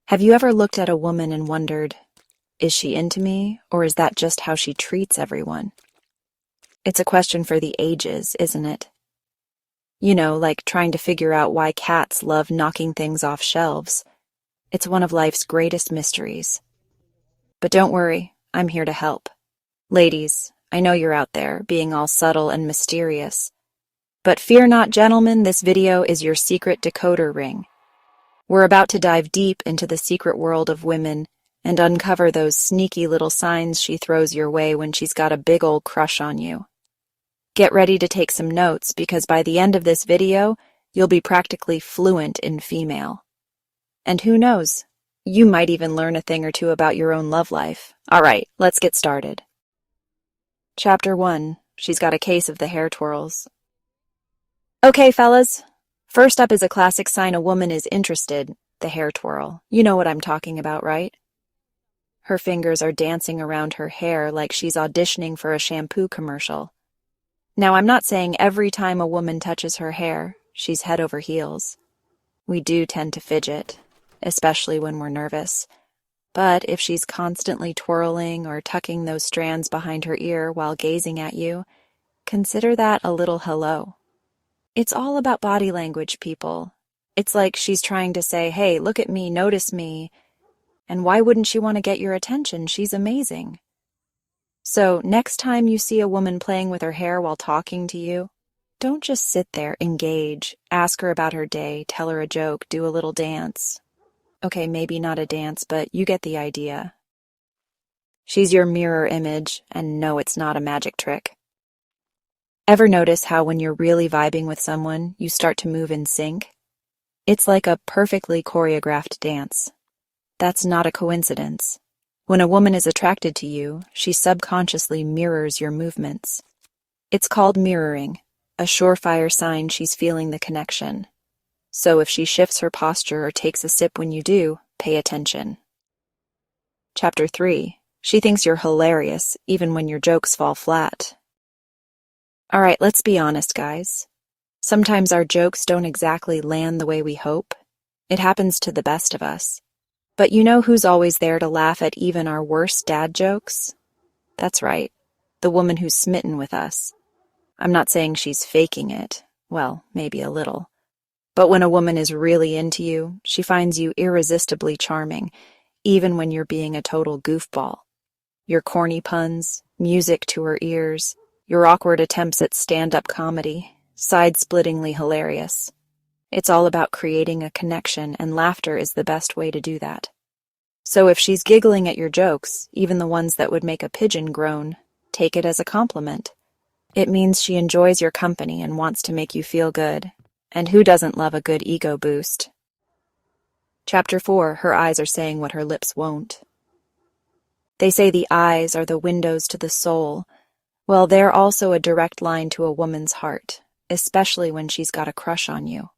Have you ever looked at a woman and wondered, is she into me, or is that just how she treats everyone? It's a question for the ages, isn't it? You know, like trying to figure out why cats love knocking things off shelves. It's one of life's greatest mysteries. But don't worry, I'm here to help. Ladies, I know you're out there, being all subtle and mysterious. But fear not, gentlemen, this video is your secret decoder ring. We're about to dive deep into the secret world of women and uncover those sneaky little signs she throws your way when she's got a big old crush on you. Get ready to take some notes because by the end of this video, you'll be practically fluent in female. And who knows, you might even learn a thing or two about your own love life. All right, let's get started. Chapter 1. She's got a case of the hair twirls. Okay, fellas. First up is a classic sign a woman is interested, the hair twirl. You know what I'm talking about, right? Her fingers are dancing around her hair like she's auditioning for a shampoo commercial. Now, I'm not saying every time a woman touches her hair, she's head over heels. We do tend to fidget, especially when we're nervous. But if she's constantly twirling or tucking those strands behind her ear while gazing at you, consider that a little hello. It's all about body language, people. It's like she's trying to say, hey, look at me, notice me. And why wouldn't she want to get your attention? She's amazing. So next time you see a woman playing with her hair while talking to you, don't just sit there, engage, ask her about her day, tell her a joke, do a little dance. Okay, maybe not a dance, but you get the idea. She's your mirror image, and no, it's not a magic trick. Ever notice how when you're really vibing with someone, you start to move in sync? It's like a perfectly choreographed dance. That's not a coincidence. When a woman is attracted to you, she subconsciously mirrors your movements. It's called mirroring, a surefire sign she's feeling the connection. So if she shifts her posture or takes a sip when you do, pay attention. Chapter 3. She thinks you're hilarious, even when your jokes fall flat. All right, let's be honest, guys. Sometimes our jokes don't exactly land the way we hope. It happens to the best of us. But you know who's always there to laugh at even our worst dad jokes? That's right, the woman who's smitten with us. I'm not saying she's faking it. Well, maybe a little. But when a woman is really into you, she finds you irresistibly charming, even when you're being a total goofball. Your corny puns, music to her ears, your awkward attempts at stand-up comedy, side-splittingly hilarious. It's all about creating a connection, and laughter is the best way to do that. So if she's giggling at your jokes, even the ones that would make a pigeon groan, take it as a compliment. It means she enjoys your company and wants to make you feel good. And who doesn't love a good ego boost? Chapter 4. Her eyes are saying what her lips won't. They say the eyes are the windows to the soul. Well, they're also a direct line to a woman's heart, especially when she's got a crush on you.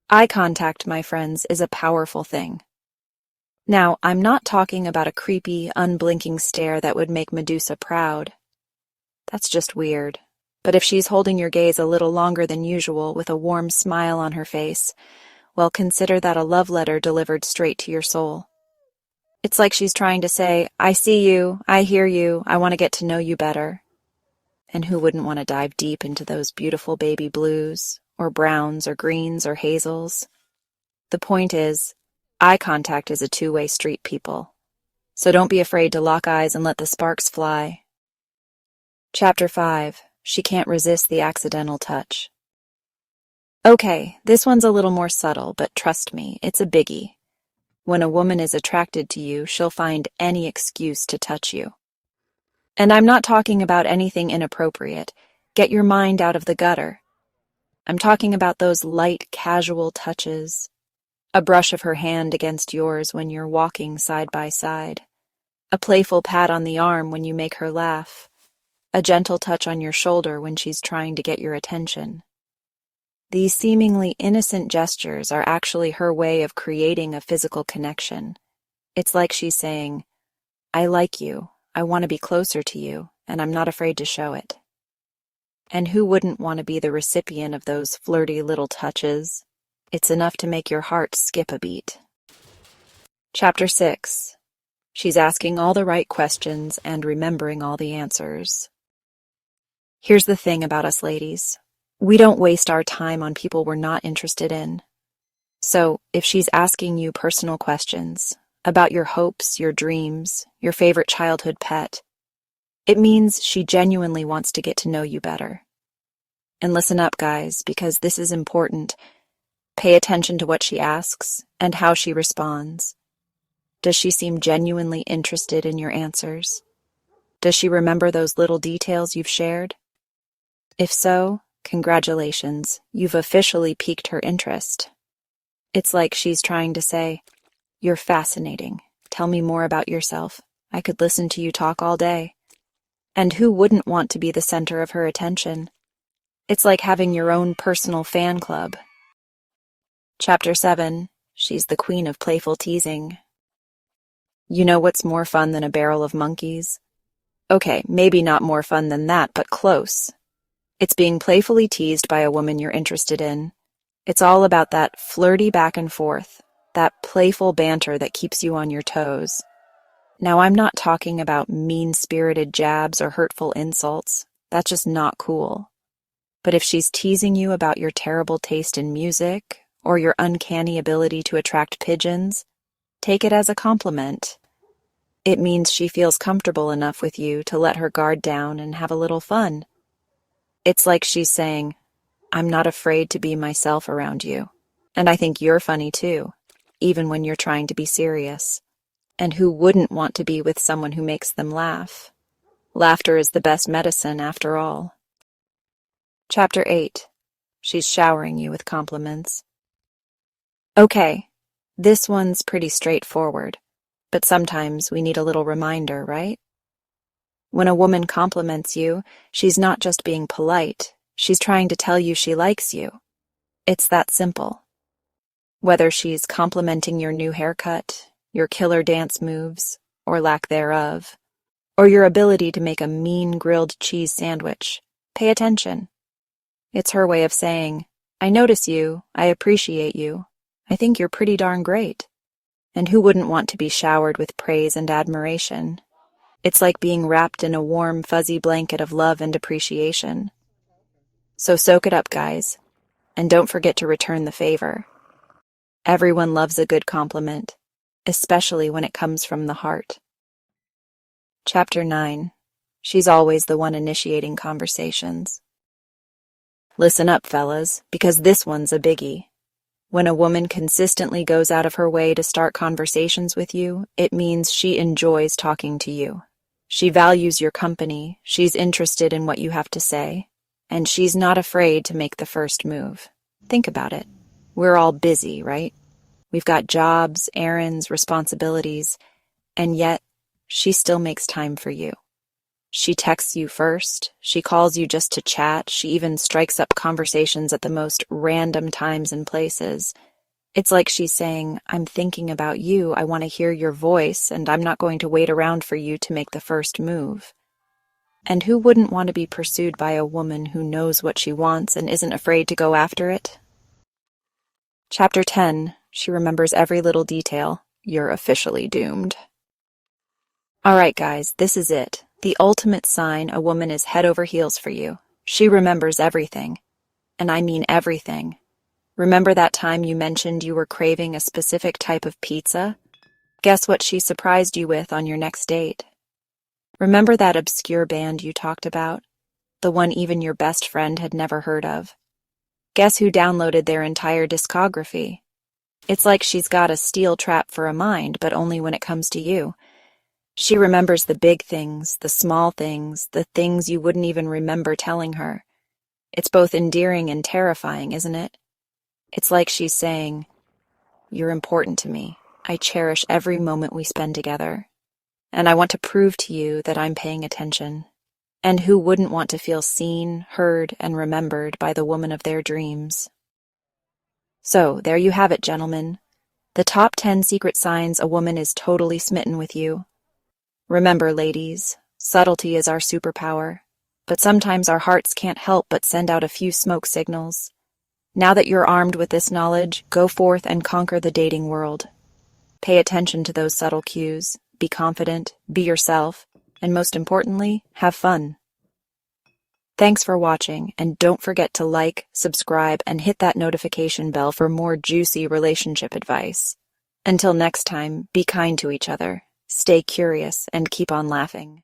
Eye contact, my friends, is a powerful thing. Now, I'm not talking about a creepy, unblinking stare that would make Medusa proud. That's just weird. But if she's holding your gaze a little longer than usual with a warm smile on her face, well, consider that a love letter delivered straight to your soul. It's like she's trying to say, I see you, I hear you, I want to get to know you better. And who wouldn't want to dive deep into those beautiful baby blues, or browns, or greens, or hazels? The point is, eye contact is a two-way street, people. So don't be afraid to lock eyes and let the sparks fly. Chapter 5. She can't resist the accidental touch. Okay, this one's a little more subtle, but trust me, it's a biggie. When a woman is attracted to you, she'll find any excuse to touch you. And I'm not talking about anything inappropriate. Get your mind out of the gutter. I'm talking about those light, casual touches. A brush of her hand against yours when you're walking side by side. A playful pat on the arm when you make her laugh. A gentle touch on your shoulder when she's trying to get your attention. These seemingly innocent gestures are actually her way of creating a physical connection. It's like she's saying, I like you, I want to be closer to you, and I'm not afraid to show it. And who wouldn't want to be the recipient of those flirty little touches? It's enough to make your heart skip a beat. Chapter 6. She's asking all the right questions and remembering all the answers. Here's the thing about us ladies. We don't waste our time on people we're not interested in. So, if she's asking you personal questions about your hopes, your dreams, your favorite childhood pet, it means she genuinely wants to get to know you better. And listen up, guys, because this is important. Pay attention to what she asks and how she responds. Does she seem genuinely interested in your answers? Does she remember those little details you've shared? If so, congratulations, you've officially piqued her interest. It's like she's trying to say, "You're fascinating. Tell me more about yourself. I could listen to you talk all day." And who wouldn't want to be the center of her attention? It's like having your own personal fan club. Chapter 7. She's the queen of playful teasing. You know what's more fun than a barrel of monkeys? Okay, maybe not more fun than that, but close. It's being playfully teased by a woman you're interested in. It's all about that flirty back and forth, that playful banter that keeps you on your toes. Now, I'm not talking about mean-spirited jabs or hurtful insults. That's just not cool. But if she's teasing you about your terrible taste in music or your uncanny ability to attract pigeons, take it as a compliment. It means she feels comfortable enough with you to let her guard down and have a little fun. It's like she's saying, "I'm not afraid to be myself around you. And I think you're funny too, even when you're trying to be serious." And who wouldn't want to be with someone who makes them laugh? Laughter is the best medicine, after all. Chapter 8. She's showering you with compliments. Okay, this one's pretty straightforward, but sometimes we need a little reminder, right? When a woman compliments you, she's not just being polite, she's trying to tell you she likes you. It's that simple. Whether she's complimenting your new haircut, your killer dance moves, or lack thereof, or your ability to make a mean grilled cheese sandwich, pay attention. It's her way of saying, "I notice you, I appreciate you, I think you're pretty darn great." And who wouldn't want to be showered with praise and admiration? It's like being wrapped in a warm, fuzzy blanket of love and appreciation. So soak it up, guys, and don't forget to return the favor. Everyone loves a good compliment, especially when it comes from the heart. Chapter 9. She's always the one initiating conversations. Listen up, fellas, because this one's a biggie. When a woman consistently goes out of her way to start conversations with you, it means she enjoys talking to you. She values your company, she's interested in what you have to say, and she's not afraid to make the first move. Think about it. We're all busy, right? We've got jobs, errands, responsibilities, and yet she still makes time for you. She texts you first, she calls you just to chat, she even strikes up conversations at the most random times and places. It's like she's saying, "I'm thinking about you, I want to hear your voice, and I'm not going to wait around for you to make the first move." And who wouldn't want to be pursued by a woman who knows what she wants and isn't afraid to go after it? Chapter 10. She remembers every little detail. You're officially doomed. All right, guys, this is it. The ultimate sign a woman is head over heels for you. She remembers everything. And I mean everything. Remember that time you mentioned you were craving a specific type of pizza? Guess what she surprised you with on your next date? Remember that obscure band you talked about? The one even your best friend had never heard of? Guess who downloaded their entire discography? It's like she's got a steel trap for a mind, but only when it comes to you. She remembers the big things, the small things, the things you wouldn't even remember telling her. It's both endearing and terrifying, isn't it? It's like she's saying, "You're important to me. I cherish every moment we spend together. And I want to prove to you that I'm paying attention." And who wouldn't want to feel seen, heard, and remembered by the woman of their dreams? So, there you have it, gentlemen. The top 10 secret signs a woman is totally smitten with you. Remember, ladies, subtlety is our superpower, but sometimes our hearts can't help but send out a few smoke signals. Now that you're armed with this knowledge, go forth and conquer the dating world. Pay attention to those subtle cues, be confident, be yourself, and most importantly, have fun. Thanks for watching, and don't forget to like, subscribe, and hit that notification bell for more juicy relationship advice. Until next time, be kind to each other, stay curious, and keep on laughing.